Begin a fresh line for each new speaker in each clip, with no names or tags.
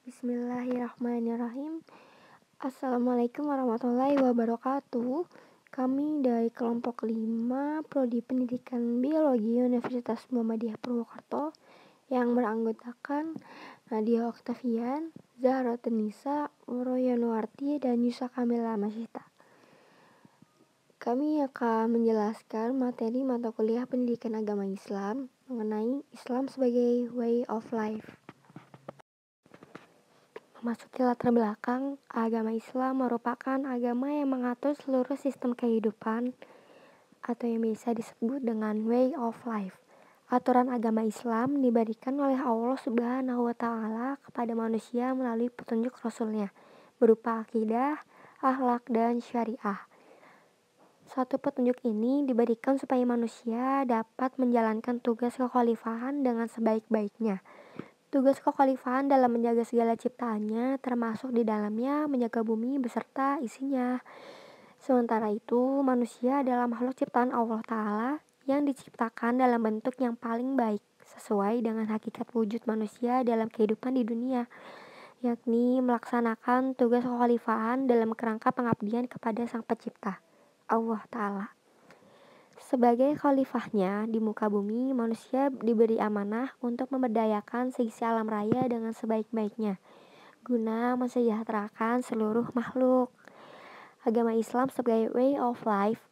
Bismillahirrahmanirrahim. Assalamualaikum warahmatullahi wabarakatuh. Kami dari kelompok 5 Prodi Pendidikan Biologi Universitas Muhammadiyah Purwokerto yang beranggotakan Nadia Oktavian, Zahra Tenisa, Woroyanuarti, dan Yusa Kamila Masyita. Kami akan menjelaskan materi mata kuliah pendidikan agama Islam mengenai Islam sebagai way of life. Memasuki latar belakang, agama Islam merupakan agama yang mengatur seluruh sistem kehidupan atau yang biasa disebut dengan way of life. Aturan agama Islam diberikan oleh Allah Subhanahu wa Ta'ala kepada manusia melalui petunjuk Rasul-Nya berupa akidah, akhlak, dan syariah. Suatu petunjuk ini diberikan supaya manusia dapat menjalankan tugas kekhalifahan dengan sebaik-baiknya. Tugas kekhalifahan dalam menjaga segala ciptaannya, termasuk di dalamnya menjaga bumi beserta isinya. Sementara itu, manusia adalah makhluk ciptaan Allah Ta'ala yang diciptakan dalam bentuk yang paling baik, sesuai dengan hakikat wujud manusia dalam kehidupan di dunia, yakni melaksanakan tugas kekhalifahan dalam kerangka pengabdian kepada Sang Pencipta, Allah Ta'ala. Sebagai khalifahnya di muka bumi, manusia diberi amanah untuk memberdayakan seisi alam raya dengan sebaik-baiknya, guna mensejahterakan seluruh makhluk. Agama Islam sebagai way of life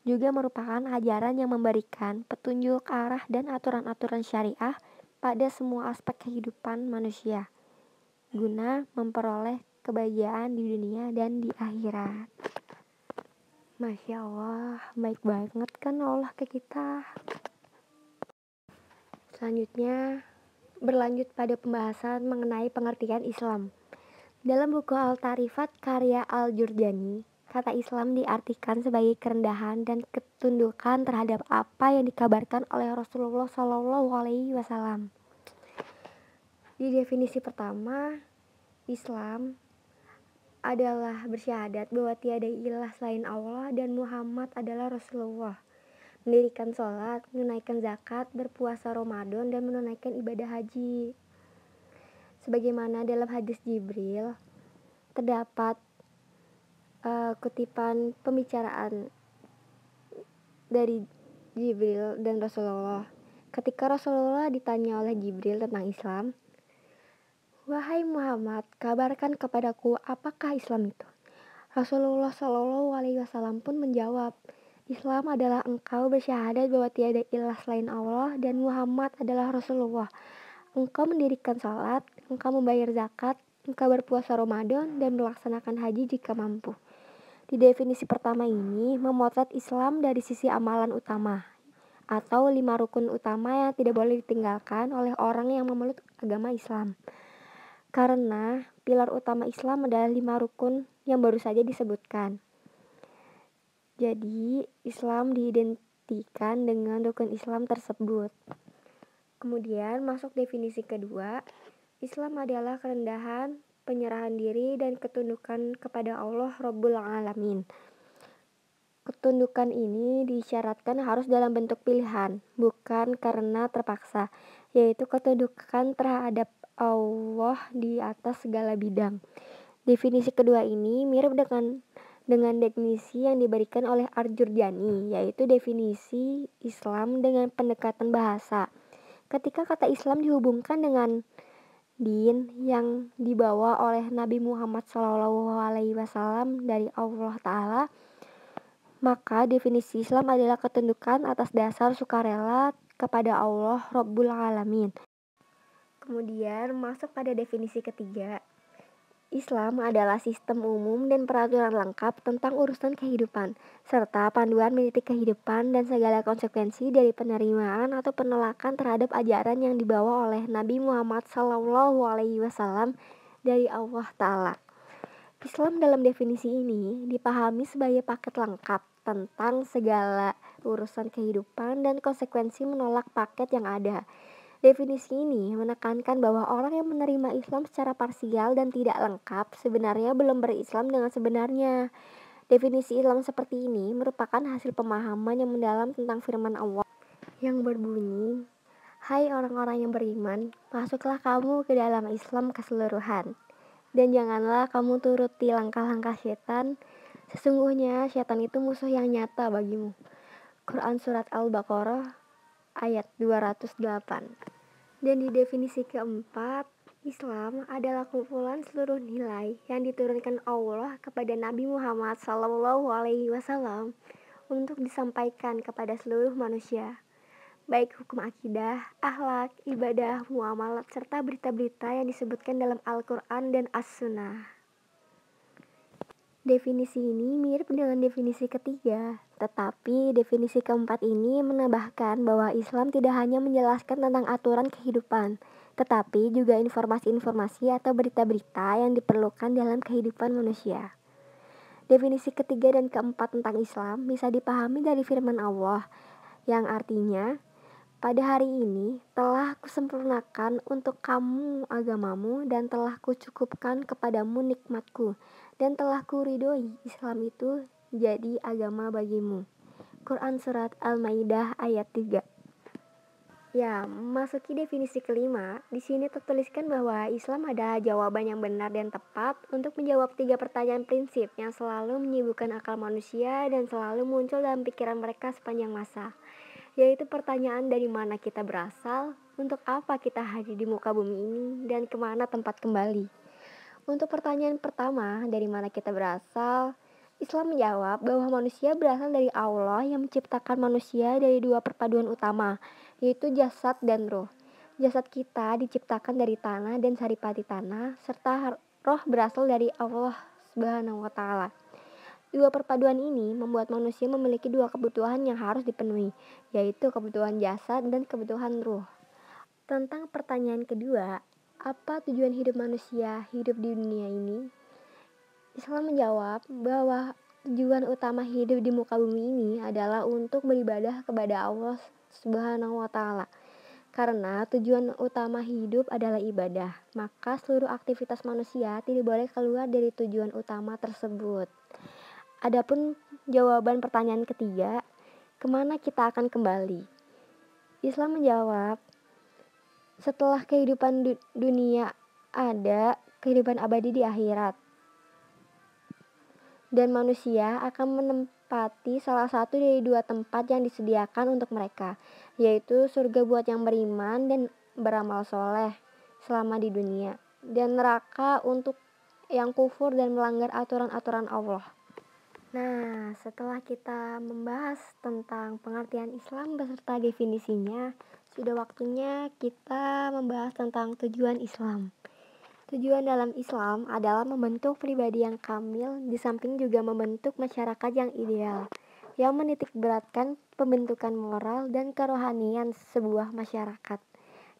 juga merupakan ajaran yang memberikan petunjuk arah dan aturan-aturan syariah pada semua aspek kehidupan manusia, guna memperoleh kebahagiaan di dunia dan di akhirat. Masya Allah, baik banget kan Allah ke kita. Selanjutnya, berlanjut pada pembahasan mengenai pengertian Islam. Dalam buku Al-Tarifat karya Al-Jurjani, kata Islam diartikan sebagai kerendahan dan ketundukan terhadap apa yang dikabarkan oleh Rasulullah SAW. Di definisi pertama, Islam adalah bersyahadat bahwa tiada ilah selain Allah dan Muhammad adalah Rasulullah, mendirikan sholat, menunaikan zakat, berpuasa Ramadan, dan menunaikan ibadah haji. Sebagaimana dalam hadis Jibril terdapat kutipan pembicaraan dari Jibril dan Rasulullah. Ketika Rasulullah ditanya oleh Jibril tentang Islam, "Wahai Muhammad, kabarkan kepadaku apakah Islam itu?" Rasulullah SAW pun menjawab, "Islam adalah engkau bersyahadat bahwa tiada ilah selain Allah dan Muhammad adalah Rasulullah. Engkau mendirikan salat, engkau membayar zakat, engkau berpuasa Ramadan dan melaksanakan haji jika mampu." Di definisi pertama ini memotret Islam dari sisi amalan utama atau 5 rukun utama yang tidak boleh ditinggalkan oleh orang yang memeluk agama Islam. Karena pilar utama Islam adalah 5 rukun yang baru saja disebutkan. Jadi, Islam diidentikan dengan rukun Islam tersebut. Kemudian masuk definisi kedua, Islam adalah kerendahan, penyerahan diri, dan ketundukan kepada Allah Rabbul Alamin. Ketundukan ini disyaratkan harus dalam bentuk pilihan, bukan karena terpaksa, yaitu ketundukan terhadap Allah di atas segala bidang. Definisi kedua ini mirip dengan definisi yang diberikan oleh Al-Jurjani, yaitu definisi Islam dengan pendekatan bahasa. Ketika kata Islam dihubungkan dengan din yang dibawa oleh Nabi Muhammad SAW dari Allah Ta'ala, maka definisi Islam adalah ketundukan atas dasar sukarela kepada Allah Rabbul Alamin. Kemudian masuk pada definisi ketiga, Islam adalah sistem umum dan peraturan lengkap tentang urusan kehidupan, serta panduan meniti kehidupan dan segala konsekuensi dari penerimaan atau penolakan terhadap ajaran yang dibawa oleh Nabi Muhammad SAW dari Allah Ta'ala. Islam dalam definisi ini dipahami sebagai paket lengkap tentang segala urusan kehidupan dan konsekuensi menolak paket yang ada. Definisi ini menekankan bahwa orang yang menerima Islam secara parsial dan tidak lengkap sebenarnya belum berislam dengan sebenarnya. Definisi Islam seperti ini merupakan hasil pemahaman yang mendalam tentang firman Allah yang berbunyi, Hai orang-orang yang beriman, masuklah kamu ke dalam Islam keseluruhan. Dan janganlah kamu turuti langkah-langkah setan. Sesungguhnya setan itu musuh yang nyata bagimu. Quran Surat Al-Baqarah ayat 208. Dan di definisi keempat, Islam adalah kumpulan seluruh nilai yang diturunkan Allah kepada Nabi Muhammad SAW untuk disampaikan kepada seluruh manusia, baik hukum akidah, akhlak, ibadah, muamalat, serta berita-berita yang disebutkan dalam Al-Quran dan As-Sunnah. Definisi ini mirip dengan definisi ketiga, tetapi definisi keempat ini menambahkan bahwa Islam tidak hanya menjelaskan tentang aturan kehidupan, tetapi juga informasi-informasi atau berita-berita yang diperlukan dalam kehidupan manusia. Definisi ketiga dan keempat tentang Islam bisa dipahami dari firman Allah, yang artinya, pada hari ini telah kusempurnakan untuk kamu agamamu dan telah kucukupkan kepadamu nikmatku dan telah kuridhoi Islam itu jadi agama bagimu. Quran Surat Al-Maidah ayat 3. Ya, memasuki definisi kelima, di sini tertuliskan bahwa Islam adalah jawaban yang benar dan tepat untuk menjawab 3 pertanyaan prinsip yang selalu menyibukkan akal manusia dan selalu muncul dalam pikiran mereka sepanjang masa. Yaitu pertanyaan dari mana kita berasal, untuk apa kita hadir di muka bumi ini, dan kemana tempat kembali. Untuk pertanyaan pertama, dari mana kita berasal, Islam menjawab bahwa manusia berasal dari Allah yang menciptakan manusia dari 2 perpaduan utama, yaitu jasad dan roh. Jasad kita diciptakan dari tanah dan saripati tanah, serta roh berasal dari Allah Subhanahu wa Ta'ala. 2 perpaduan ini membuat manusia memiliki 2 kebutuhan yang harus dipenuhi, yaitu kebutuhan jasad dan kebutuhan ruh. Tentang pertanyaan kedua, apa tujuan hidup manusia hidup di dunia ini? Islam menjawab bahwa tujuan utama hidup di muka bumi ini adalah untuk beribadah kepada Allah Subhanahu wa Ta'ala. Karena tujuan utama hidup adalah ibadah, maka seluruh aktivitas manusia tidak boleh keluar dari tujuan utama tersebut. Adapun jawaban pertanyaan ketiga, kemana kita akan kembali? Islam menjawab, setelah kehidupan dunia ada kehidupan abadi di akhirat. Dan manusia akan menempati salah satu dari 2 tempat yang disediakan untuk mereka, yaitu surga buat yang beriman dan beramal soleh selama di dunia, dan neraka untuk yang kufur dan melanggar aturan-aturan Allah. Nah, setelah kita membahas tentang pengertian Islam beserta definisinya, sudah waktunya kita membahas tentang tujuan Islam. Tujuan dalam Islam adalah membentuk pribadi yang kamil, di samping juga membentuk masyarakat yang ideal, yang menitikberatkan pembentukan moral dan kerohanian sebuah masyarakat.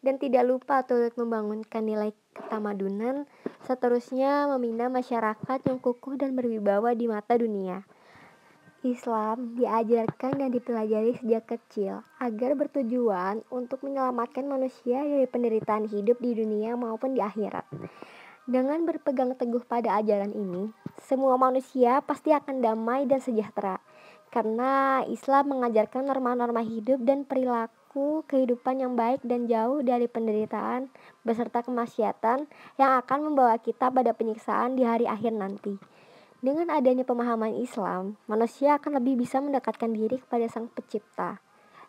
Dan tidak lupa turut membangunkan nilai ketamadunan, seterusnya membina masyarakat yang kukuh dan berwibawa di mata dunia. Islam diajarkan dan dipelajari sejak kecil agar bertujuan untuk menyelamatkan manusia dari penderitaan hidup di dunia maupun di akhirat. Dengan berpegang teguh pada ajaran ini, semua manusia pasti akan damai dan sejahtera, karena Islam mengajarkan norma-norma hidup dan perilaku kehidupan yang baik dan jauh dari penderitaan beserta kemaksiatan yang akan membawa kita pada penyiksaan di hari akhir nanti. Dengan adanya pemahaman Islam, manusia akan lebih bisa mendekatkan diri kepada Sang Pencipta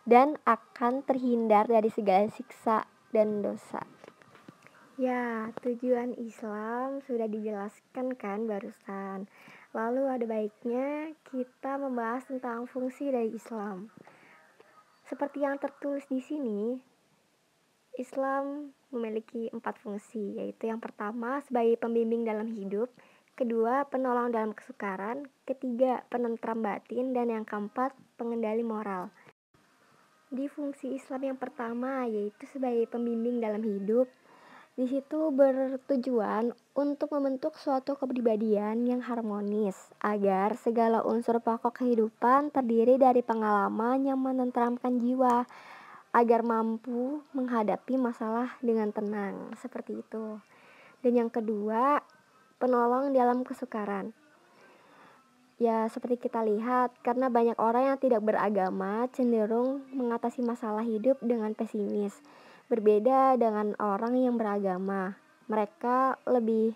dan akan terhindar dari segala siksa dan dosa. Ya, tujuan Islam sudah dijelaskan kan barusan. Lalu ada baiknya kita membahas tentang fungsi dari Islam. Seperti yang tertulis di sini, Islam memiliki 4 fungsi, yaitu yang pertama sebagai pembimbing dalam hidup, kedua penolong dalam kesukaran, ketiga penentram batin, dan yang keempat pengendali moral. Di fungsi Islam yang pertama, yaitu sebagai pembimbing dalam hidup, di situ bertujuan untuk membentuk suatu kepribadian yang harmonis agar segala unsur pokok kehidupan terdiri dari pengalaman yang menenteramkan jiwa agar mampu menghadapi masalah dengan tenang, seperti itu. Dan yang kedua, penolong dalam kesukaran. Ya, seperti kita lihat, karena banyak orang yang tidak beragama cenderung mengatasi masalah hidup dengan pesimis. Berbeda dengan orang yang beragama, mereka lebih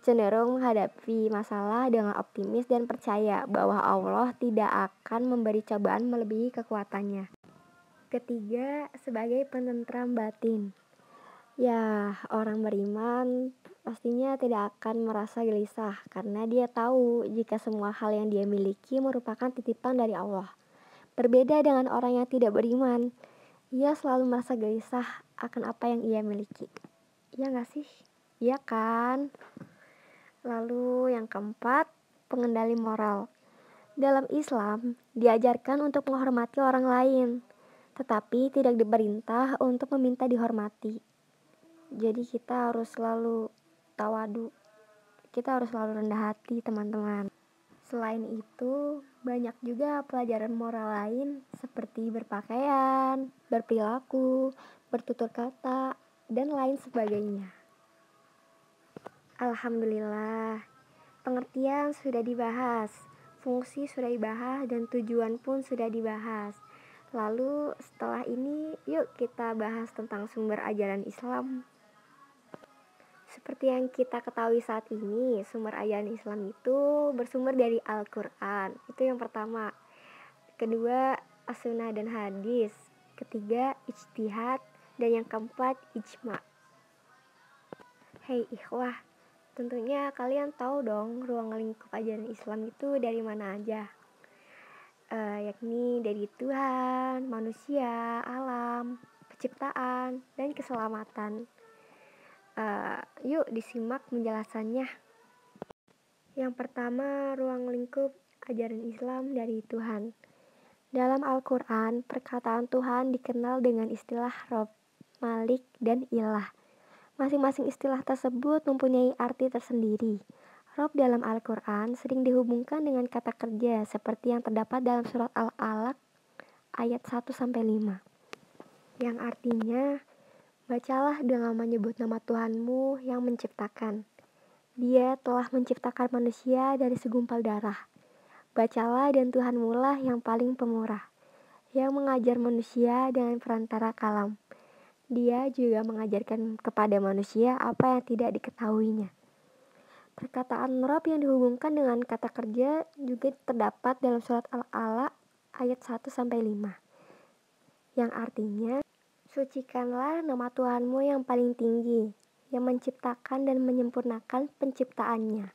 cenderung menghadapi masalah dengan optimis dan percaya bahwa Allah tidak akan memberi cobaan melebihi kekuatannya. Ketiga, sebagai penentram batin. Ya, orang beriman pastinya tidak akan merasa gelisah karena dia tahu jika semua hal yang dia miliki merupakan titipan dari Allah. Berbeda dengan orang yang tidak beriman, ia selalu merasa gelisah akan apa yang ia miliki. Iya gak sih? Iya kan? Lalu yang keempat, pengendali moral. Dalam Islam, diajarkan untuk menghormati orang lain, tetapi tidak diperintah untuk meminta dihormati. Jadi kita harus selalu tawadu, kita harus selalu rendah hati teman-teman. Selain itu, banyak juga pelajaran moral lain seperti berpakaian, berperilaku, bertutur kata, dan lain sebagainya. Alhamdulillah, pengertian sudah dibahas, fungsi sudah dibahas, dan tujuan pun sudah dibahas. Lalu setelah ini, yuk kita bahas tentang sumber ajaran Islam. Seperti yang kita ketahui saat ini, sumber ajaran Islam itu bersumber dari Al-Quran. Itu yang pertama. Kedua, as-sunnah dan hadis. Ketiga, ijtihad. Dan yang keempat, ijma'. Hei ikhwah, tentunya kalian tahu dong ruang lingkup ajaran Islam itu dari mana aja. Yakni dari Tuhan, manusia, alam, penciptaan, dan keselamatan. Yuk disimak penjelasannya. Yang pertama, ruang lingkup ajaran Islam dari Tuhan. Dalam Al-Quran, perkataan Tuhan dikenal dengan istilah Rob, Malik, dan Ilah. Masing-masing istilah tersebut mempunyai arti tersendiri. Rob dalam Al-Quran sering dihubungkan dengan kata kerja seperti yang terdapat dalam surat Al-Alaq ayat 1-5, yang artinya, bacalah dengan menyebut nama Tuhanmu yang menciptakan. Dia telah menciptakan manusia dari segumpal darah. Bacalah dan Tuhanmu lah yang paling pemurah, yang mengajar manusia dengan perantara kalam. Dia juga mengajarkan kepada manusia apa yang tidak diketahuinya. Perkataan Rob yang dihubungkan dengan kata kerja juga terdapat dalam surat Al-Alaq ayat 1-5, yang artinya, sucikanlah nama Tuhanmu yang paling tinggi, yang menciptakan dan menyempurnakan penciptaannya,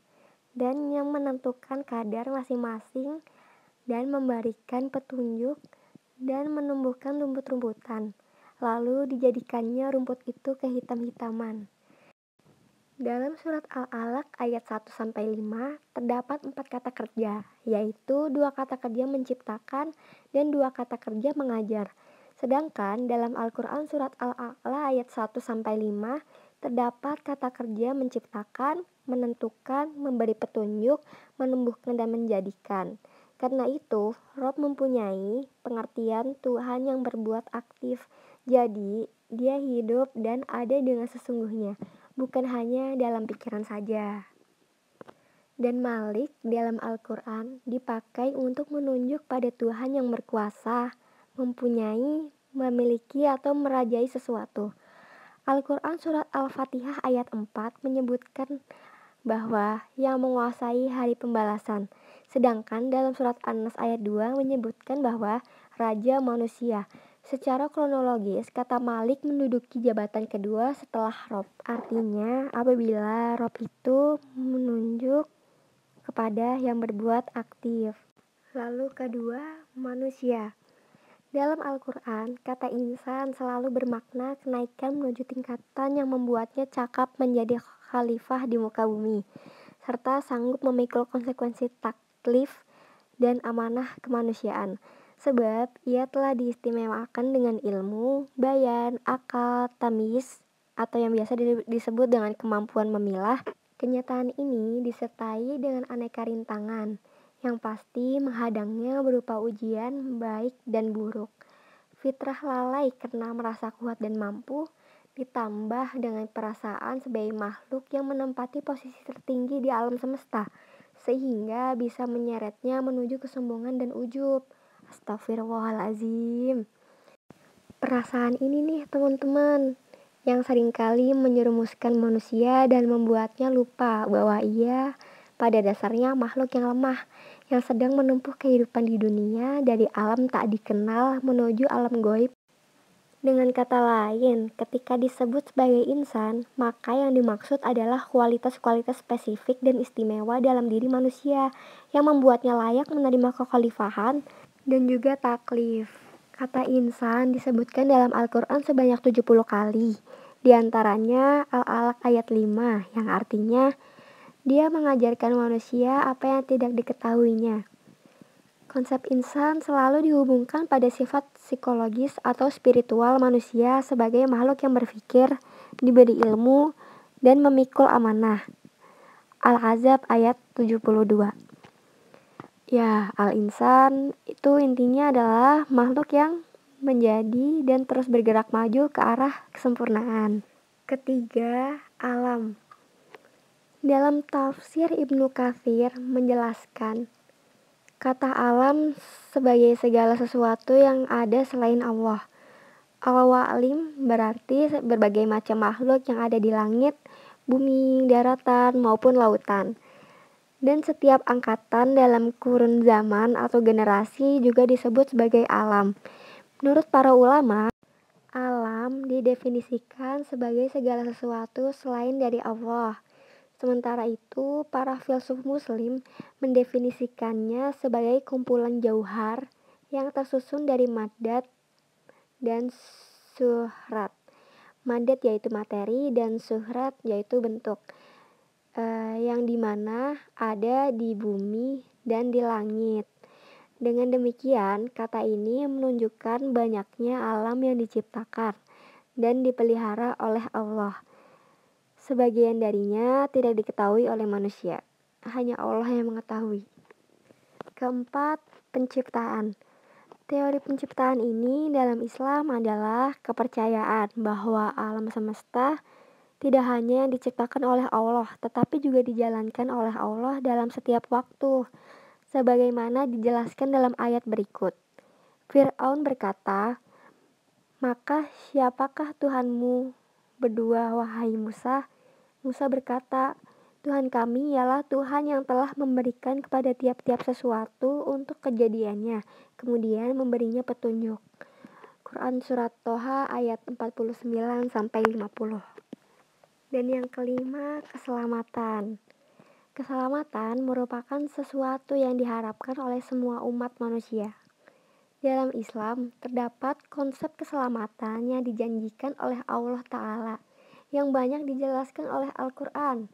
dan yang menentukan kadar masing-masing dan memberikan petunjuk dan menumbuhkan rumput-rumputan. Lalu dijadikannya rumput itu kehitam-hitaman. Dalam surat Al-Alaq ayat 1-5 terdapat 4 kata kerja, yaitu 2 kata kerja menciptakan dan 2 kata kerja mengajar. Sedangkan dalam Al-Quran surat Al-A'la ayat 1-5 terdapat kata kerja menciptakan, menentukan, memberi petunjuk, menumbuhkan, dan menjadikan. Karena itu, Rob mempunyai pengertian Tuhan yang berbuat aktif. Jadi, dia hidup dan ada dengan sesungguhnya, bukan hanya dalam pikiran saja. Dan Malik dalam Al-Quran dipakai untuk menunjuk pada Tuhan yang berkuasa, mempunyai, memiliki, atau merajai sesuatu. Al-Quran surat Al-Fatihah ayat 4 menyebutkan bahwa yang menguasai hari pembalasan. Sedangkan dalam surat An-Nas ayat 2 menyebutkan bahwa Raja Manusia. Secara kronologis, kata Malik menduduki jabatan kedua setelah Rob. Artinya, apabila Rob itu menunjuk kepada yang berbuat aktif. Lalu kedua, manusia. Dalam Al-Quran, kata insan selalu bermakna kenaikan menuju tingkatan yang membuatnya cakap menjadi khalifah di muka bumi, serta sanggup memikul konsekuensi taklif dan amanah kemanusiaan. Sebab ia telah diistimewakan dengan ilmu, bayan, akal, tamyiz, atau yang biasa disebut dengan kemampuan memilah. Kenyataan ini disertai dengan aneka rintangan yang pasti menghadangnya berupa ujian baik dan buruk. Fitrah lalai karena merasa kuat dan mampu, ditambah dengan perasaan sebagai makhluk yang menempati posisi tertinggi di alam semesta, sehingga bisa menyeretnya menuju kesombongan dan ujub. Astagfirullahalazim. Perasaan ini nih teman-teman, yang seringkali menyerumuskan manusia dan membuatnya lupa bahwa ia pada dasarnya makhluk yang lemah, yang sedang menempuh kehidupan di dunia dari alam tak dikenal menuju alam gaib. Dengan kata lain, ketika disebut sebagai insan, maka yang dimaksud adalah kualitas-kualitas spesifik dan istimewa dalam diri manusia yang membuatnya layak menerima kekhalifahan dan juga taklif. Kata insan disebutkan dalam Al-Quran sebanyak 70 kali. Di antaranya Al-Alaq ayat 5 yang artinya dia mengajarkan manusia apa yang tidak diketahuinya. Konsep insan selalu dihubungkan pada sifat psikologis atau spiritual manusia sebagai makhluk yang berpikir, diberi ilmu, dan memikul amanah. Al-Ahzab ayat 72. Ya, al-insan itu intinya adalah makhluk yang menjadi dan terus bergerak maju ke arah kesempurnaan. Ketiga, alam. Dalam tafsir Ibnu Katsir menjelaskan, kata alam sebagai segala sesuatu yang ada selain Allah. Al-Wa'lim berarti berbagai macam makhluk yang ada di langit, bumi, daratan, maupun lautan. Dan setiap angkatan dalam kurun zaman atau generasi juga disebut sebagai alam. Menurut para ulama, alam didefinisikan sebagai segala sesuatu selain dari Allah. Sementara itu, para filsuf muslim mendefinisikannya sebagai kumpulan jauhar yang tersusun dari madad dan suhrat. Madad yaitu materi dan suhrat yaitu bentuk, yang dimana ada di bumi dan di langit. Dengan demikian, kata ini menunjukkan banyaknya alam yang diciptakan dan dipelihara oleh Allah. Sebagian darinya tidak diketahui oleh manusia, hanya Allah yang mengetahui. Keempat, penciptaan. Teori penciptaan ini dalam Islam adalah kepercayaan bahwa alam semesta tidak hanya yang diciptakan oleh Allah, tetapi juga dijalankan oleh Allah dalam setiap waktu, sebagaimana dijelaskan dalam ayat berikut. Fir'aun berkata, "Maka siapakah Tuhanmu berdua, wahai Musa?" Musa berkata, "Tuhan kami ialah Tuhan yang telah memberikan kepada tiap-tiap sesuatu untuk kejadiannya, kemudian memberinya petunjuk." Quran Surat Toha ayat 49-50. Dan yang kelima, keselamatan. Keselamatan merupakan sesuatu yang diharapkan oleh semua umat manusia. Dalam Islam, terdapat konsep keselamatan yang dijanjikan oleh Allah Ta'ala, yang banyak dijelaskan oleh Al-Quran.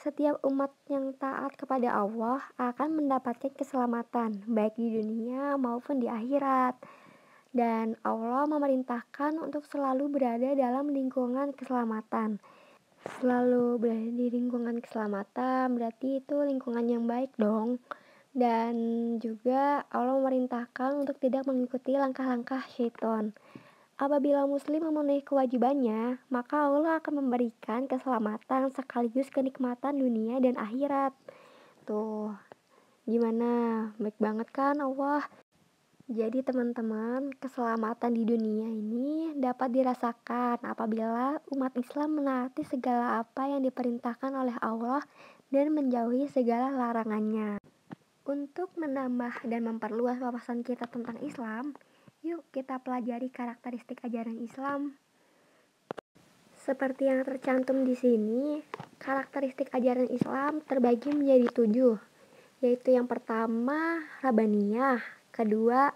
Setiap umat yang taat kepada Allah akan mendapatkan keselamatan, baik di dunia maupun di akhirat. Dan Allah memerintahkan untuk selalu berada dalam lingkungan keselamatan. Selalu berada di lingkungan keselamatan berarti itu lingkungan yang baik dong. Dan juga Allah memerintahkan untuk tidak mengikuti langkah-langkah syaitan. Apabila muslim memenuhi kewajibannya, maka Allah akan memberikan keselamatan sekaligus kenikmatan dunia dan akhirat. Tuh, gimana? Baik banget kan Allah? Jadi teman-teman, keselamatan di dunia ini dapat dirasakan apabila umat Islam menaati segala apa yang diperintahkan oleh Allah dan menjauhi segala larangannya. Untuk menambah dan memperluas wawasan kita tentang Islam, yuk kita pelajari karakteristik ajaran Islam. Seperti yang tercantum di sini, karakteristik ajaran Islam terbagi menjadi 7, yaitu yang pertama Rabbaniyah, kedua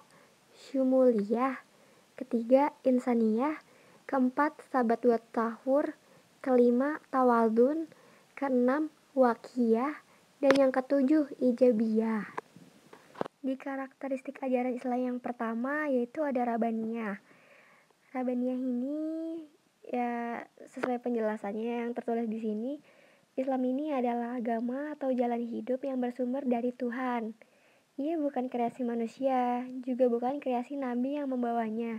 Syumuliyah, ketiga Insaniyah, keempat Sabat wa Tahur, kelima Tawadun, keenam Waqiyah, dan yang ketujuh Ijabiyah. Di karakteristik ajaran Islam yang pertama yaitu ada Rabbaniyah. Rabbaniyah ini ya sesuai penjelasannya yang tertulis di sini, Islam ini adalah agama atau jalan hidup yang bersumber dari Tuhan. Ia bukan kreasi manusia, juga bukan kreasi nabi yang membawanya.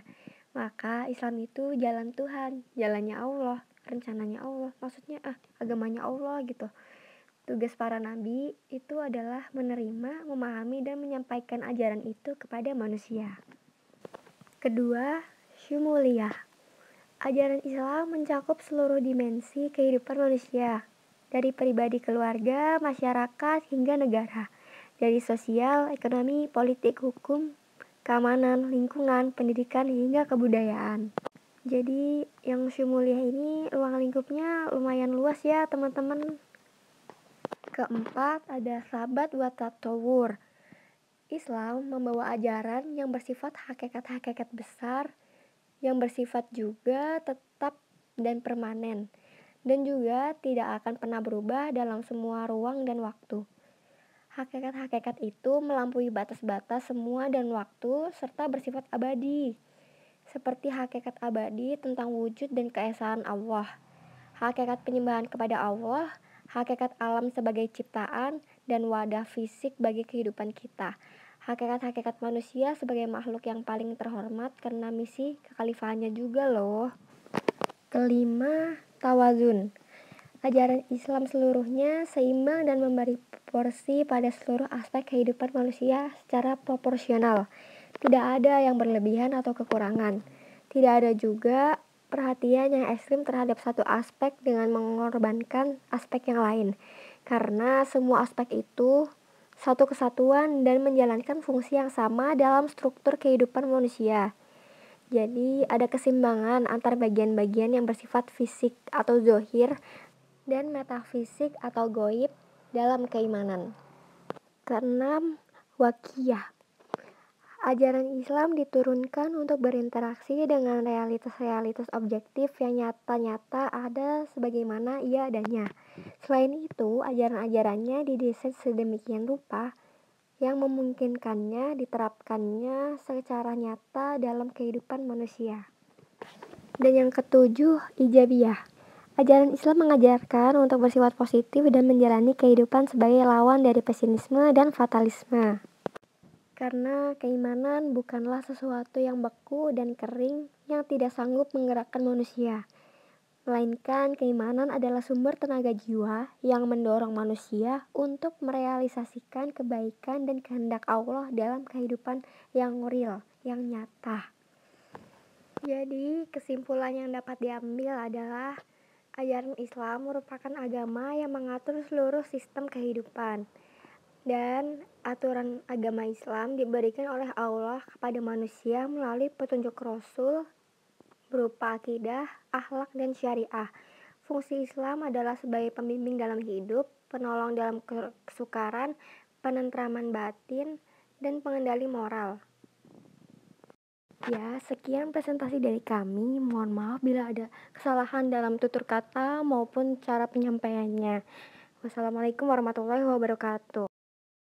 Maka Islam itu jalan Tuhan, jalannya Allah, rencananya Allah, maksudnya agamanya Allah gitu. Tugas para nabi itu adalah menerima, memahami, dan menyampaikan ajaran itu kepada manusia. Kedua, syumuliyah. Ajaran Islam mencakup seluruh dimensi kehidupan manusia, dari pribadi, keluarga, masyarakat, hingga negara. Dari sosial, ekonomi, politik, hukum, keamanan, lingkungan, pendidikan, hingga kebudayaan. Jadi yang syumuliyah ini ruang lingkupnya lumayan luas ya teman-teman. Keempat, ada sabat wa tatawur. Islam membawa ajaran yang bersifat hakikat-hakikat besar, yang bersifat juga tetap dan permanen, dan juga tidak akan pernah berubah dalam semua ruang dan waktu. Hakikat-hakikat itu melampaui batas-batas semua dan waktu, serta bersifat abadi, seperti hakikat abadi tentang wujud dan keesaan Allah, hakikat penyembahan kepada Allah, hakikat alam sebagai ciptaan, dan wadah fisik bagi kehidupan kita. Hakikat-hakikat manusia sebagai makhluk yang paling terhormat karena misi kekhalifahannya juga loh. Kelima, tawazun. Ajaran Islam seluruhnya seimbang dan memberi porsi pada seluruh aspek kehidupan manusia secara proporsional. Tidak ada yang berlebihan atau kekurangan. Tidak ada juga perhatian yang ekstrim terhadap satu aspek dengan mengorbankan aspek yang lain, karena semua aspek itu satu kesatuan dan menjalankan fungsi yang sama dalam struktur kehidupan manusia. Jadi ada keseimbangan antar bagian-bagian yang bersifat fisik atau zohir dan metafisik atau goib dalam keimanan. Keenam, wakiyah. Ajaran Islam diturunkan untuk berinteraksi dengan realitas-realitas objektif yang nyata-nyata ada sebagaimana ia adanya. Selain itu, ajaran-ajarannya didesain sedemikian rupa yang memungkinkannya diterapkannya secara nyata dalam kehidupan manusia. Dan yang ketujuh, ijabiyah. Ajaran Islam mengajarkan untuk bersifat positif dan menjalani kehidupan sebagai lawan dari pesimisme dan fatalisme. Karena keimanan bukanlah sesuatu yang beku dan kering yang tidak sanggup menggerakkan manusia, melainkan keimanan adalah sumber tenaga jiwa yang mendorong manusia untuk merealisasikan kebaikan dan kehendak Allah dalam kehidupan yang real, yang nyata. Jadi kesimpulan yang dapat diambil adalah ajaran Islam merupakan agama yang mengatur seluruh sistem kehidupan. Dan aturan agama Islam diberikan oleh Allah kepada manusia melalui petunjuk Rasul berupa akidah, akhlak, dan syariah. Fungsi Islam adalah sebagai pembimbing dalam hidup, penolong dalam kesukaran, penentraman batin, dan pengendali moral. Ya, sekian presentasi dari kami. Mohon maaf bila ada kesalahan dalam tutur kata maupun cara penyampaiannya. Wassalamualaikum warahmatullahi wabarakatuh.